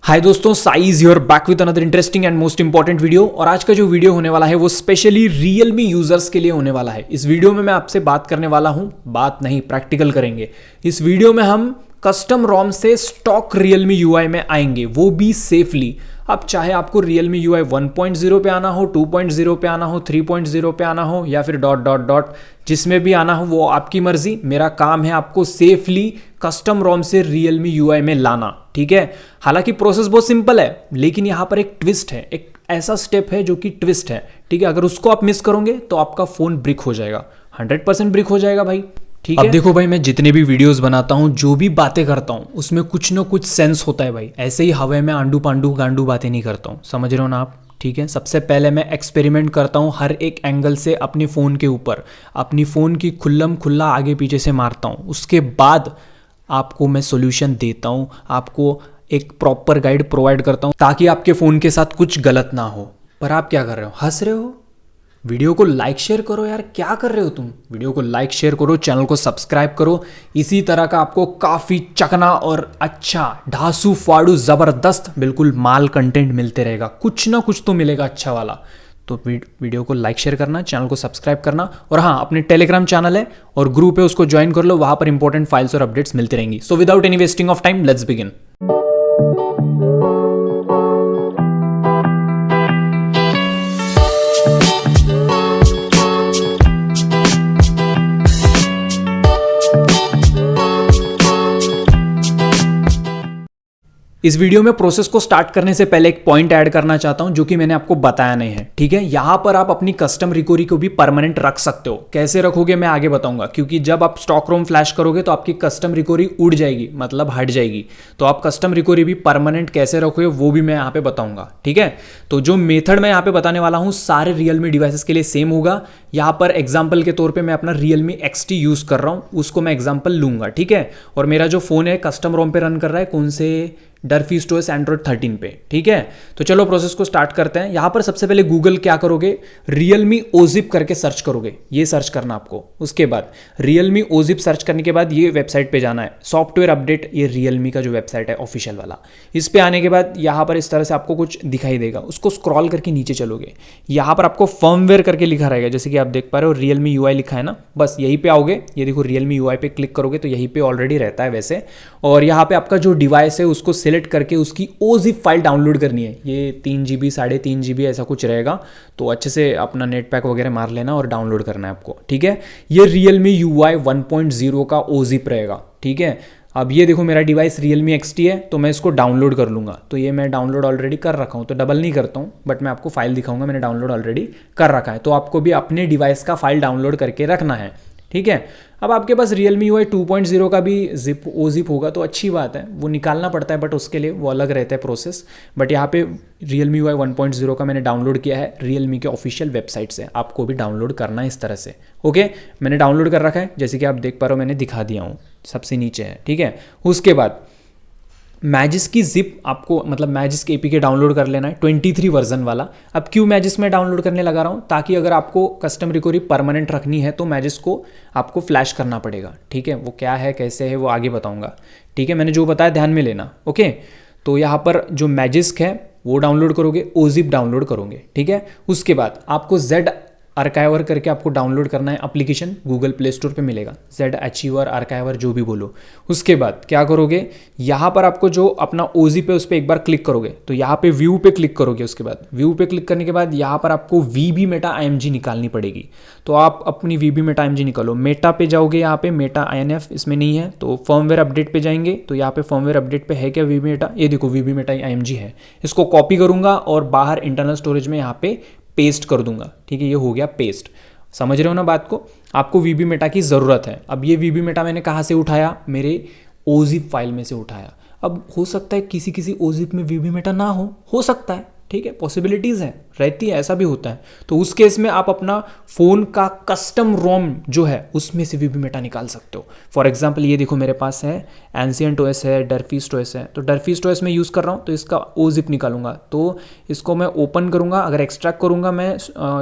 हाय दोस्तों, size your back with another interesting and most important video. और आज का जो वीडियो होने वाला है वो स्पेशली रियलमी यूजर्स के लिए होने वाला है। इस वीडियो में मैं आपसे बात करने वाला हूं, बात नहीं प्रैक्टिकल करेंगे। इस वीडियो में हम कस्टम रोम से स्टॉक रियलमी यूआई में आएंगे, वो भी सेफली। अब चाहे आपको रियलमी यूआई 1.0 पे आना हो, 2.0 पे आना हो, 3.0 पे आना हो या फिर डॉट डॉट डॉट जिसमें भी आना हो, वो आपकी मर्जी। मेरा काम है आपको सेफली कस्टम रोम से रियलमी यूआई में लाना, ठीक है। हालांकि प्रोसेस बहुत सिंपल है, लेकिन यहाँ पर एक ट्विस्ट है, एक ऐसा स्टेप है जो कि ट्विस्ट है, ठीक है। अगर उसको आप मिस करोगे तो आपका फोन ब्रिक हो जाएगा, 100% ब्रिक हो जाएगा भाई, ठीक है। अब देखो भाई, मैं जितने भी वीडियोस बनाता हूँ, जो भी बातें करता हूँ, उसमें कुछ ना कुछ सेंस होता है भाई। ऐसे ही हवा में आंडू पांडू गांडू बातें नहीं करता हूँ, समझ रहे हो ना आप, ठीक है। सबसे पहले मैं एक्सपेरिमेंट करता हूँ हर एक एंगल से अपने फ़ोन के ऊपर, अपनी फ़ोन की खुल्लम खुल्ला आगे पीछे से मारता हूँ। उसके बाद आपको मैं सोल्यूशन देता हूँ, आपको एक प्रॉपर गाइड प्रोवाइड करता हूँ ताकि आपके फ़ोन के साथ कुछ गलत ना हो। पर आप क्या कर रहे हो, हंस रहे हो? वीडियो को लाइक शेयर करो यार, क्या कर रहे हो तुम? वीडियो को लाइक शेयर करो, चैनल को सब्सक्राइब करो। इसी तरह का आपको काफ़ी चकना और अच्छा ढासू फाड़ू ज़बरदस्त बिल्कुल माल कंटेंट मिलते रहेगा, कुछ ना कुछ तो मिलेगा अच्छा वाला। तो वीडियो को लाइक शेयर करना, चैनल को सब्सक्राइब करना, और हाँ, अपने टेलीग्राम चैनल है और ग्रुप है, उसको ज्वाइन कर लो, वहाँ पर इंपॉर्टेंट फाइल्स और अपडेट्स मिलती रहेंगी। So without any wasting of time, let's begin. इस वीडियो में प्रोसेस को स्टार्ट करने से पहले एक पॉइंट ऐड करना चाहता हूं जो कि मैंने आपको बताया नहीं है, ठीक है। यहां पर आप अपनी कस्टम रिकवरी को भी परमानेंट रख सकते हो। कैसे रखोगे मैं आगे बताऊंगा, क्योंकि जब आप स्टॉक रोम फ्लैश करोगे तो आपकी कस्टम रिकवरी उड़ जाएगी, मतलब हट जाएगी। तो आप कस्टम रिकवरी भी परमानेंट कैसे रखोगे वो भी मैं यहाँ पे बताऊंगा, ठीक है। तो जो मेथड मैं यहाँ पे बताने वाला हूँ सारे रियलमी डिवाइसेस के लिए सेम होगा। यहाँ पर एग्जाम्पल के तौर पर मैं अपना रियलमी XT यूज कर रहा हूँ, उसको मैं एग्जाम्पल लूंगा, ठीक है। और मेरा जो फोन है कस्टम रोम पे रन कर रहा है, कौन से डर्फीस्टोस एंड्रॉइड 13 पे, ठीक है। तो चलो प्रोसेस को स्टार्ट करते हैं। यहां पर सबसे पहले गूगल क्या करोगे, रियलमी ओजिप करके सर्च करोगे, ये सर्च करना आपको। उसके बाद रियलमी ओजिप सर्च करने के बाद ये वेबसाइट पे जाना है, सॉफ्टवेयर अपडेट, ये रियलमी का जो वेबसाइट है ऑफिशियल वाला। इस पे आने के बाद यहाँ पर इस तरह से आपको कुछ दिखाई देगा, उसको स्क्रॉल करके नीचे चलोगे, यहाँ पर आपको फर्मवेयर करके लिखा रहेगा, जैसे कि आप देख पा रहे हो रियलमी यूआई लिखा है ना, बस यहीं पे आओगे। ये देखो रियलमी यूआई पे क्लिक करोगे तो यहीं पे ऑलरेडी रहता है वैसे। और यहाँ पे आपका जो डिवाइस है उसको सिलेक्ट करके उसकी ओजिप फाइल डाउनलोड करनी है। ये 3 GB 3.5 GB ऐसा कुछ रहेगा, तो अच्छे से अपना नेट पैक वगैरह मार लेना और डाउनलोड करना है आपको, ठीक है। ये रियलमी यूआई 1.0 का ओजिप रहेगा, ठीक है। अब ये देखो मेरा डिवाइस रियलमी XT है, तो मैं इसको डाउनलोड कर लूँगा। तो ये मैं डाउनलोड ऑलरेडी कर रखा हूँ, तो डबल नहीं करता हूँ, बट मैं आपको फाइल दिखाऊंगा, मैंने डाउनलोड ऑलरेडी कर रखा है। तो आपको भी अपने डिवाइस का फाइल डाउनलोड करके रखना है, ठीक है। अब आपके पास रियलमी यूआई 2.0 का भी ओजिप होगा तो अच्छी बात है, वो निकालना पड़ता है, बट उसके लिए वो अलग रहता है प्रोसेस। बट यहाँ पे रियलमी यूआई 1.0 का मैंने डाउनलोड किया है रियलमी के ऑफिशियल वेबसाइट से, आपको भी डाउनलोड करना है इस तरह से, ओके। मैंने डाउनलोड कर रखा है, जैसे कि आप देख पा रहे हो, मैंने दिखा दिया हूँ, सबसे नीचे है, ठीक है। उसके बाद मैजिस की जिप आपको, मतलब मैजिस के APK डाउनलोड कर लेना है, 23 वर्जन वाला। अब क्यों मैजिस में डाउनलोड करने लगा रहा हूँ, ताकि अगर आपको कस्टम रिकवरी परमानेंट रखनी है तो मैजिस को आपको फ्लैश करना पड़ेगा, ठीक है। वो क्या है कैसे है वो आगे बताऊँगा, ठीक है। मैंने जो बताया ध्यान में लेना, ओके। तो यहाँ पर जो मैजिस्क है वो डाउनलोड करोगे, ओजिप डाउनलोड करोगे, ठीक है। उसके बाद आपको Z आर्काइवर करके आपको डाउनलोड करना है एप्लीकेशन, गूगल प्ले स्टोर पे मिलेगा, Z अचीवर आर्काइवर जो भी बोलो। उसके बाद क्या करोगे, यहाँ पर आपको जो अपना ओजिप है उस पर एक बार क्लिक करोगे, तो यहाँ पे व्यू पे क्लिक करोगे। उसके बाद व्यू पे क्लिक करने के बाद यहाँ पर आपको VB मेटा IMG निकालनी पड़ेगी, तो आप अपनी VB मेटा IMG निकालो। मेटा पे जाओगे, यहाँ पे मेटा INF इसमें नहीं है, तो फर्मवेयर अपडेट पे जाएंगे, तो यहाँ पे फर्मवेयर अपडेट पे है क्या VB मेटा, ये देखो VB मेटा IMG है। इसको कॉपी करूंगा और बाहर इंटरनल स्टोरेज में यहाँ पे पेस्ट कर दूंगा, ठीक है। ये हो गया पेस्ट, समझ रहे हो ना बात को। आपको VB मेटा की ज़रूरत है। अब ये VB मेटा मैंने कहाँ से उठाया, मेरे ओजिप फाइल में से उठाया। अब हो सकता है किसी ओजिप में VB मेटा ना हो सकता है, ठीक है, पॉसिबिलिटीज़ है, रहती है, ऐसा भी होता है। तो उस केस में आप अपना फ़ोन का कस्टम रोम जो है उसमें से VB मेटा निकाल सकते हो। फॉर एग्जांपल ये देखो मेरे पास है एंशिएंट OS है, डर्फीस्ट OS है, तो डर्फीस्ट OS में यूज़ कर रहा हूँ, तो इसका ओजिप निकालूंगा। तो इसको मैं ओपन करूँगा, अगर एक्सट्रैक्ट करूँगा मैं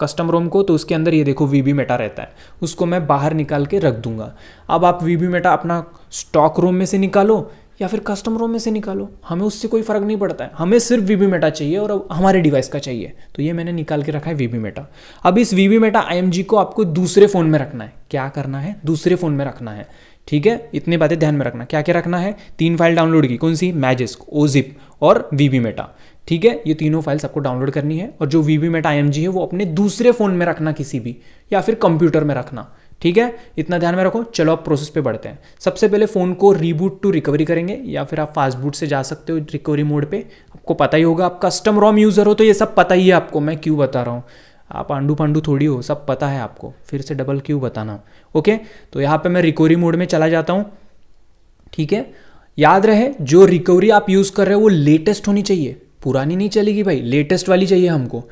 कस्टम रोम को, तो उसके अंदर ये देखो VB मेटा रहता है, उसको मैं बाहर निकाल के रख दूँगा। अब आप VB मेटा अपना स्टॉक रोम में से निकालो या फिर कस्टम रोम में से निकालो, हमें उससे कोई फ़र्क नहीं पड़ता है, हमें सिर्फ वीबी मेटा चाहिए और हमारे डिवाइस का चाहिए। तो ये मैंने निकाल के रखा है वीबी मेटा। अब इस वीबी मेटा IMG को आपको दूसरे फ़ोन में रखना है। क्या करना है? दूसरे फ़ोन में रखना है, ठीक है। इतनी बातें ध्यान में रखना। क्या क्या रखना है? 3 फाइल डाउनलोड की, कौन सी? मैजिस्क, ओजिप और वीबी मेटा, ठीक है। ये तीनों फाइल्स आपको डाउनलोड करनी है और जो वीबी मेटा IMG है वो अपने दूसरे फ़ोन में रखना किसी भी, या फिर कंप्यूटर में रखना, ठीक है। इतना ध्यान में रखो। चलो अब प्रोसेस पे बढ़ते हैं। सबसे पहले फ़ोन को रीबूट टू रिकवरी करेंगे, या फिर आप फास्ट बूट से जा सकते हो रिकवरी मोड पे। आपको पता ही होगा, आप कस्टम रोम यूज़र हो तो ये सब पता ही है आपको, मैं क्यों बता रहा हूँ। आप आंडू पांडू थोड़ी हो, सब पता है आपको, फिर से डबल क्यों बताना। ओके, तो यहाँ पे मैं रिकवरी मोड में चला जाता हूँ, ठीक है। याद रहे जो रिकवरी आप यूज़ कर रहे हो वो लेटेस्ट होनी चाहिए, पुरानी नहीं चलेगी भाई, लेटेस्ट वाली चाहिए हमको।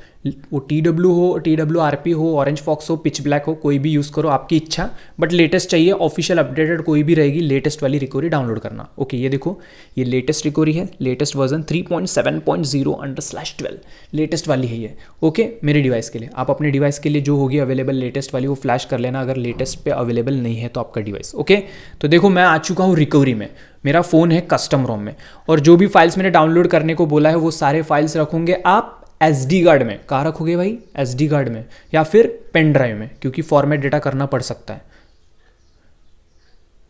वो TW हो, TWRP हो, ऑरेंज फॉक्स हो, पिच ब्लैक हो, कोई भी यूज़ करो, आपकी इच्छा, बट लेटेस्ट चाहिए। ऑफिशियल अपडेटेड कोई भी रहेगी, लेटेस्ट वाली रिकवरी डाउनलोड करना। ओके, ये देखो, ये लेटेस्ट रिकवरी है, लेटेस्ट वर्जन 3.7.0/12, लेटेस्ट वाली है ये। ओके, मेरे डिवाइस के लिए, आप अपने डिवाइस के लिए जो होगी अवेलेबल लेटेस्ट वाली वो फ्लैश कर लेना, अगर लेटेस्ट पे अवेलेबल नहीं है तो आपका डिवाइस। ओके, तो देखो मैं आ चुका हूँ रिकवरी में, मेरा फ़ोन है कस्टम रोम में, और जो भी फाइल्स मैंने डाउनलोड करने को बोला है वो सारे फाइल्स रखोगे आप SD कार्ड में। कहाँ रखोगे भाई? SD कार्ड में, या फिर पेन ड्राइव में, क्योंकि फॉर्मेट डेटा करना पड़ सकता है।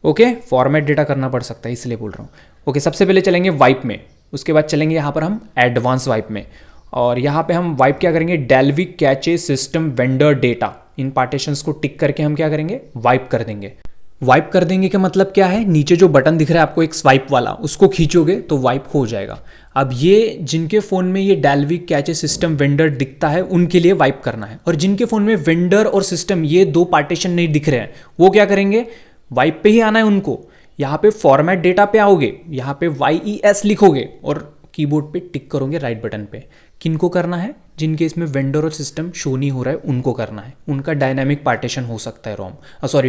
ओके, फॉर्मेट डेटा करना पड़ सकता है, इसलिए बोल रहा हूँ। ओके, सबसे पहले चलेंगे वाइप में, उसके बाद चलेंगे यहाँ पर हम एडवांस वाइप में, और यहाँ पे हम वाइप क्या करेंगे? Dalvik cache system vendor data, इन पार्टीशंस को टिक करके हम क्या करेंगे? वाइप कर देंगे। वाइप कर देंगे का मतलब क्या है? नीचे जो बटन दिख रहा है आपको एक स्वाइप वाला, उसको खींचोगे तो वाइप हो जाएगा। अब ये जिनके फ़ोन में ये डेल्विक कैचे सिस्टम वेंडर दिखता है उनके लिए वाइप करना है, और जिनके फ़ोन में वेंडर और सिस्टम ये 2 पार्टीशन नहीं दिख रहे हैं वो क्या करेंगे? वाइप पे ही आना है उनको। यहाँ पे फॉर्मेट डेटा पे आओगे, यहाँ पे YES लिखोगे और कीबोर्ड पे टिक करोगे राइट बटन पे। किनको करना है? जिनके इसमें वेंडर और सिस्टम शो नहीं हो रहा है उनको करना है, उनका डायनामिक पार्टीशन हो सकता है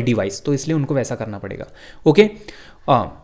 डिवाइस, तो इसलिए उनको वैसा करना पड़ेगा। ओके,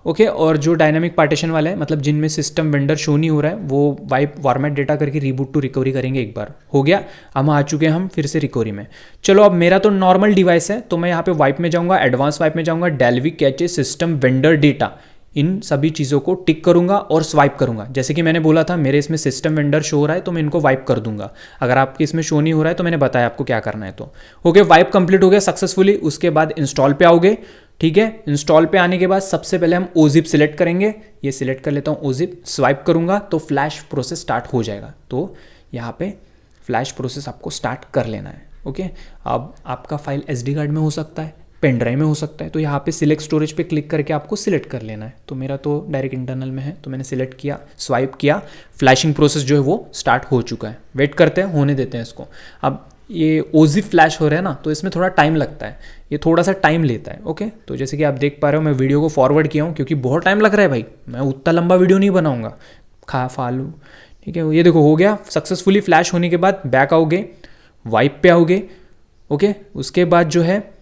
ओके, और जो डायनामिक पार्टीशन वाला है, मतलब जिनमें सिस्टम वेंडर शो नहीं हो रहा है, वो वाइप फॉर्मेट डेटा करके रीबूट टू रिकवरी करेंगे एक बार। हो गया, हम आ चुके हैं हम फिर से रिकवरी में। चलो, अब मेरा तो नॉर्मल डिवाइस है तो मैं यहाँ पे वाइप में जाऊँगा, एडवांस वाइप में जाऊँगा, Dalvik cache system vendor data, इन सभी चीज़ों को टिक करूंगा और स्वाइप करूंगा। जैसे कि मैंने बोला था मेरे इसमें सिस्टम वेंडर शो हो रहा है तो मैं इनको वाइप कर दूंगा। अगर आपके इसमें शो नहीं हो रहा है तो मैंने बताया आपको क्या करना है। तो ओके, वाइप कंप्लीट हो गया सक्सेसफुली। उसके बाद इंस्टॉल पे आओगे, ठीक है। इंस्टॉल पे आने के बाद सबसे पहले हम ओजिप सिलेक्ट करेंगे, ये सिलेक्ट कर लेता हूँ ओजिप, स्वाइप करूंगा तो फ्लैश प्रोसेस स्टार्ट हो जाएगा। तो यहाँ पे फ्लैश प्रोसेस आपको स्टार्ट कर लेना है। ओके, अब आपका फाइल SD कार्ड में हो सकता है, पेन ड्राइव में हो सकता है, तो यहाँ पे सिलेक्ट स्टोरेज पे क्लिक करके आपको सिलेक्ट कर लेना है। तो मेरा तो डायरेक्ट इंटरनल में है तो मैंने सिलेक्ट किया, स्वाइप किया, फ्लैशिंग प्रोसेस जो है वो स्टार्ट हो चुका है। वेट करते हैं, होने देते हैं इसको। अब ये ओजिप फ्लैश हो रहा है ना, तो इसमें थोड़ा टाइम लगता है, ये थोड़ा सा टाइम लेता है। ओके, तो जैसे कि आप देख पा रहे हो मैं वीडियो को फॉरवर्ड किया हूँ क्योंकि बहुत टाइम लग रहा है भाई, मैं उतना लंबा वीडियो नहीं बनाऊँगा फालू, ठीक है। ये देखो हो गया सक्सेसफुली। फ्लैश होने के बाद बैक आओगे, वाइप पे आओगे। ओके, उसके बाद जो है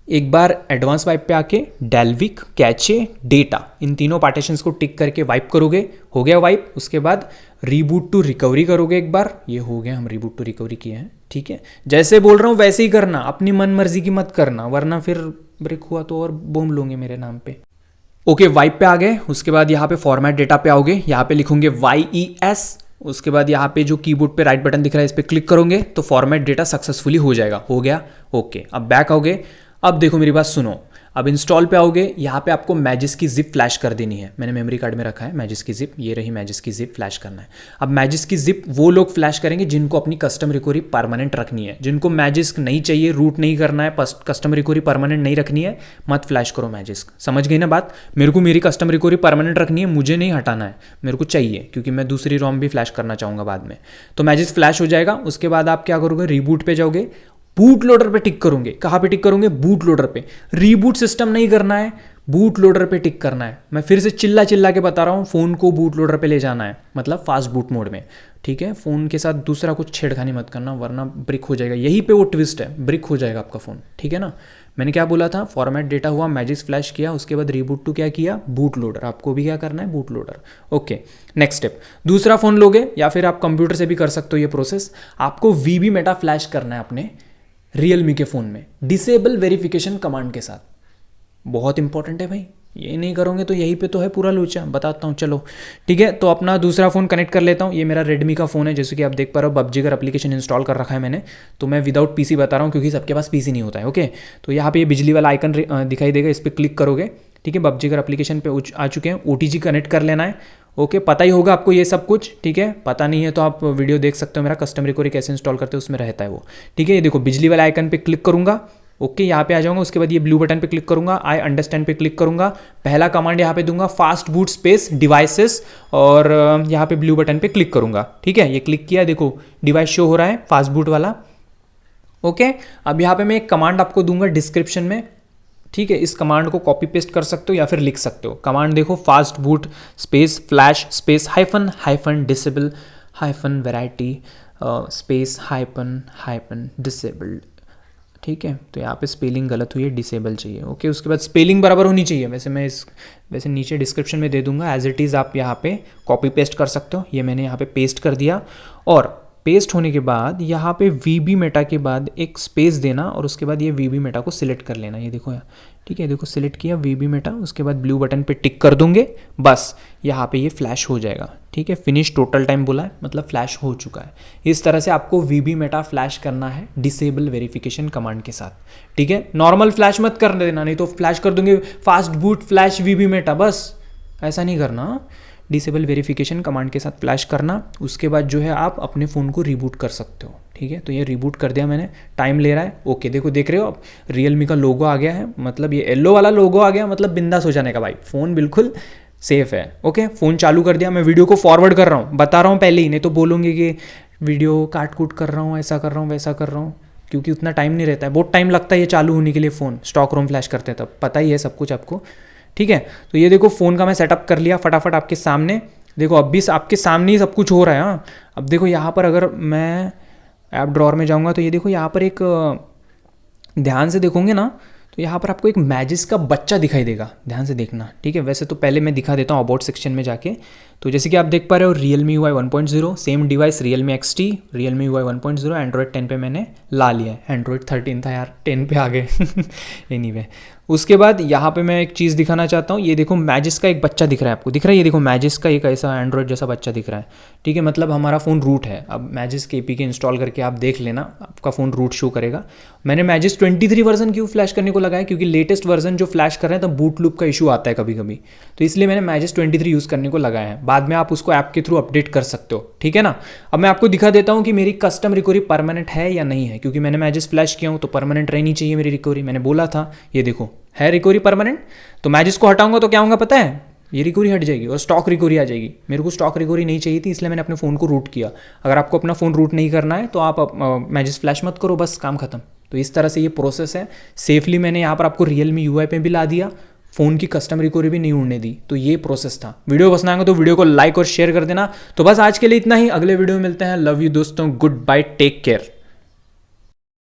एक बार एडवांस वाइप पे आके डेल्विक कैचे डेटा, इन तीनों पार्टीशंस को टिक करके वाइप करोगे। हो गया वाइप। उसके बाद रीबूट टू रिकवरी करोगे एक बार, ये हो गया, हम रीबूट टू रिकवरी किए हैं, ठीक है। जैसे बोल रहा हूँ वैसे ही करना, अपनी मन मर्जी की मत करना, वरना फिर ब्रेक हुआ तो और बूम लूंगे मेरे नाम पे। ओके, वाइप पे आ गए। उसके बाद यहाँ पे फॉर्मेट डेटा पे आओगे, यहाँ पे लिखोगे YES। उसके बाद यहाँ पे जो कीबोर्ड पे राइट बटन दिख रहा है इस पर क्लिक करोगे तो फॉर्मेट डेटा सक्सेसफुली हो जाएगा। हो गया, ओके। अब बैक आओगे। अब देखो मेरी बात सुनो, अब इंस्टॉल पे आओगे, यहाँ पे आपको मैजिस की जिप फ्लैश कर देनी है। मैंने मेमोरी कार्ड में रखा है मैजिस की जिप, ये रही मैजिस की जिप, फ्लैश करना है। अब मैजिस की जिप वो लोग फ्लैश करेंगे जिनको अपनी कस्टम रिकवरी परमानेंट रखनी है। जिनको मैजिस्क नहीं चाहिए, रूट नहीं करना है, कस्टम रिकवरी परमानेंट नहीं रखनी है, मत फ्लैश करो मैजिस्क। समझ गई ना बात? मेरे को मेरी कस्टम रिकवरी परमानेंट रखनी है, मुझे नहीं हटाना है, मेरे को चाहिए क्योंकि मैं दूसरी रोम भी फ्लैश करना चाहूँगा बाद में। तो मैजिस फ्लैश हो जाएगा। उसके बाद आप क्या करोगे? रीबूट पे जाओगे, बूट लोडर पे टिक करोगे। कहाँ पे टिक करोगे? बूट लोडर पे। रीबूट सिस्टम नहीं करना है, बूट लोडर पे टिक करना है। मैं फिर से चिल्ला चिल्ला के बता रहा हूँ, फ़ोन को बूट लोडर पे ले जाना है, मतलब फास्ट बूट मोड में, ठीक है। फ़ोन के साथ दूसरा कुछ छेड़खानी मत करना वरना ब्रिक हो जाएगा। यहीं पे वो ट्विस्ट है, ब्रिक हो जाएगा आपका फ़ोन, ठीक है ना। मैंने क्या बोला था? फॉर्मेट डेटा हुआ, मैजिस फ्लैश किया, उसके बाद रीबूट टू क्या किया? Boot loader. आपको भी क्या करना है? Boot loader. Okay, next step, दूसरा फ़ोन लोगे या फिर आप कंप्यूटर से भी कर सकते हो ये प्रोसेस। आपको वीबी मेटा फ्लैश करना है अपने रियलमी के फ़ोन में, डिसेबल वेरिफिकेशन कमांड के साथ। बहुत इंपॉर्टेंट है भाई, ये नहीं करोगे तो यहीं पे तो है पूरा लोचा, बताता हूँ। चलो ठीक है, तो अपना दूसरा फ़ोन कनेक्ट कर लेता हूँ। ये मेरा रेडमी का फ़ोन है, जैसे कि आप देख पा रहे हो बब्जीगर एप्लीकेशन इंस्टॉल कर रखा है मैंने। तो मैं विदाउट पीसी बता रहा हूँ क्योंकि सबके पास पीसी नहीं होता है। ओके, तो यहाँ पे ये बिजली वाला आइकन दिखाई देगा, इस पर क्लिक करोगे। ठीक है, बब्जीगर एप्लीकेशन पे आ चुके हैं। OTG कनेक्ट कर लेना है। ओके, पता ही होगा आपको ये सब कुछ। ठीक है, पता नहीं है तो आप वीडियो देख सकते हो, मेरा कस्टम रिकवरी कैसे इंस्टॉल करते हो उसमें रहता है वो। ठीक है, ये देखो बिजली वाला आइकन पे क्लिक करूँगा। ओके, यहाँ पे आ जाऊँगा। उसके बाद ये ब्लू बटन पे क्लिक करूँगा, आई अंडरस्टैंड पे क्लिक करूँगा। पहला कमांड यहाँ पे दूंगा फास्ट बूट स्पेस डिवाइसेस, और यहाँ पे ब्लू बटन पे क्लिक करूँगा। ठीक है, ये क्लिक किया, देखो डिवाइस शो हो रहा है फास्ट बूट वाला। ओके, अब यहाँ पे मैं एक कमांड आपको दूंगा डिस्क्रिप्शन में। ठीक है, इस कमांड को कॉपी पेस्ट कर सकते हो या फिर लिख सकते हो। कमांड देखो, fast boot space flash space hyphen hyphen disable hyphen variety space hyphen hyphen disabled. ठीक है, तो यहाँ पे स्पेलिंग गलत हुई है, डिसेबल चाहिए। ओके, उसके बाद स्पेलिंग बराबर होनी चाहिए। वैसे नीचे डिस्क्रिप्शन में दे दूंगा, एज इट इज़ आप यहाँ पे कॉपी पेस्ट कर सकते हो। ये मैंने यहाँ पे पेस्ट कर दिया, और पेस्ट होने के बाद यहाँ पे VB मेटा के बाद एक स्पेस देना, और उसके बाद ये VB मेटा को सिलेक्ट कर लेना। ये देखो यहाँ, ठीक है, देखो सिलेक्ट किया VB मेटा, उसके बाद ब्लू बटन पे टिक कर दूंगे, बस यहाँ पे ये फ्लैश हो जाएगा। ठीक है, फिनिश टोटल टाइम बोला है, मतलब फ्लैश हो चुका है। इस तरह से आपको VB मेटा फ्लैश करना है डिसेबल वेरिफिकेशन कमांड के साथ। ठीक है, नॉर्मल फ्लैश मत कर देना, नहीं तो फ्लैश कर दूंगे fast boot flash VB meta, बस ऐसा नहीं करना। डिसेबल वेरिफिकेशन कमांड के साथ फ्लैश करना। उसके बाद जो है आप अपने फ़ोन को रिबूट कर सकते हो। ठीक है, तो ये रिबूट कर दिया मैंने, टाइम ले रहा है। ओके, देखो देख रहे हो अब रियलमी का लोगो आ गया है, मतलब ये येलो वाला लोगो आ गया, मतलब बिंदास हो जाने का भाई, फ़ोन बिल्कुल सेफ है। ओके, फ़ोन चालू कर दिया। मैं वीडियो को फॉरवर्ड कर रहा हूँ, बता रहा हूँ पहले ही, नहीं तो बोलूँगी कि वीडियो काट कूट कर रहा हूँ, ऐसा कर रहा हूँ, वैसा कर रहा हूँ, क्योंकि उतना टाइम नहीं रहता है, बहुत टाइम लगता है ये चालू होने के लिए। फ़ोन स्टॉक रोम फ्लैश करते हैं तब, पता ही है सब कुछ आपको। ठीक है, तो ये देखो फ़ोन का मैं सेटअप कर लिया फटाफट आपके सामने। देखो अब भी आपके सामने ही सब कुछ हो रहा है। हाँ, अब देखो यहाँ पर अगर मैं ऐप ड्रॉअर में जाऊँगा तो ये देखो यहाँ पर एक, ध्यान से देखोगे ना तो यहाँ पर आपको एक मैजिस का बच्चा दिखाई देगा, ध्यान से देखना। ठीक है, वैसे तो पहले मैं दिखा देता हूँ अबाउट सेक्शन में जाके। तो जैसे कि आप देख पा रहे हो Realme UI 1.0, same device Realme XT, Realme UI 1.0, Android 10 पे मैंने ला लिया है। एंड्रॉयड 13 था यार, 10 पे आ गए। एनीवे, उसके बाद यहाँ पे मैं एक चीज़ दिखाना चाहता हूँ। ये देखो मैजिस का एक बच्चा दिख रहा है आपको, दिख रहा है? ये देखो मैजिस का एक ऐसा एंड्रॉयड जैसा बच्चा दिख रहा है। ठीक है, मतलब हमारा फ़ोन रूट है। अब मैजिस के APK इंस्टॉल करके आप देख लेना, आपका फ़ोन रूट शो करेगा। मैंने मैजिस 23 वर्जन क्यों फ्लैश करने को लगाया, क्योंकि लेटेस्ट वर्जन जो फ्लैश कर रहे हैं तब बूट लूप का इशू आता है कभी कभी, तो इसलिए मैंने मैजिस 23 यूज़ करने को लगाया है। बाद में आप उसको ऐप के थ्रू अपडेट कर सकते हो। ठीक है ना। अब मैं आपको दिखा देता हूँ कि मेरी कस्टम रिकवरी परमानेंट है या नहीं है, क्योंकि मैंने मैजिस फ्लैश किया हूँ तो परमानेंट रहनी चाहिए मेरी रिकवरी। मैंने बोला था, ये देखो है रिकवरी परमानेंट। तो मैजिस को हटाऊंगा तो क्या होगा पता है, ये रिकवरी हट जाएगी और स्टॉक रिकवरी आ जाएगी। मेरे को स्टॉक रिकवरी नहीं चाहिए थी, इसलिए मैंने अपने फ़ोन को रूट किया। अगर आपको अपना फ़ोन रूट नहीं करना है तो आप मैजिस फ्लैश मत करो, बस काम खत्म। तो इस तरह से ये प्रोसेस है। सेफली मैंने यहाँ पर आपको Realme UI पे भी ला दिया, फ़ोन की कस्टम रिकवरी भी नहीं उड़ने दी। तो ये प्रोसेस था। वीडियो पसंद आएगा तो वीडियो को लाइक और शेयर कर देना। तो बस आज के लिए इतना ही, अगले वीडियो में मिलते हैं। लव यू दोस्तों, गुड बाय, टेक केयर।